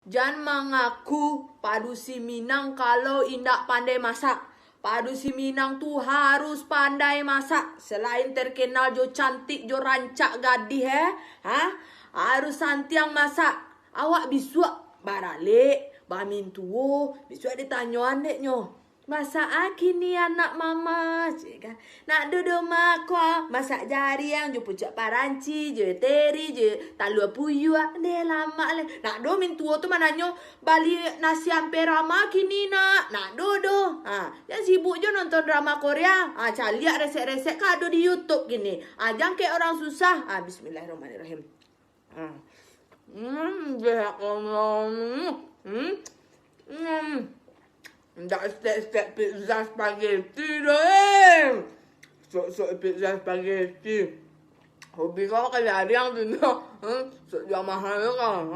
Jangan mengaku padu si Minang kalau indak pandai masak. Padu si Minang tuh harus pandai masak. Selain terkenal jo cantik jo rancak gadih harus santiang masak. Awak bisua barale bamin tuo bisua ditanya adeknya. Masak kini anak mama, cik kan. Nak duduk makwa, masak jari yang jo pucak paranci, jo teri, jo talua puyu, deh lama le. Nak do min tua tu mananyo bali nasi amperama kini nak do. Yang sibuk jo nonton drama Korea. Caliak resek-resek kado di YouTube gini. Jangan kayak orang susah. Bismillahirrahmanirrahim. Nggak step pizza spaghetti deh. Sok pizza spaghetti. Hobi kau kali ada yang tu, sok jam mahal kan?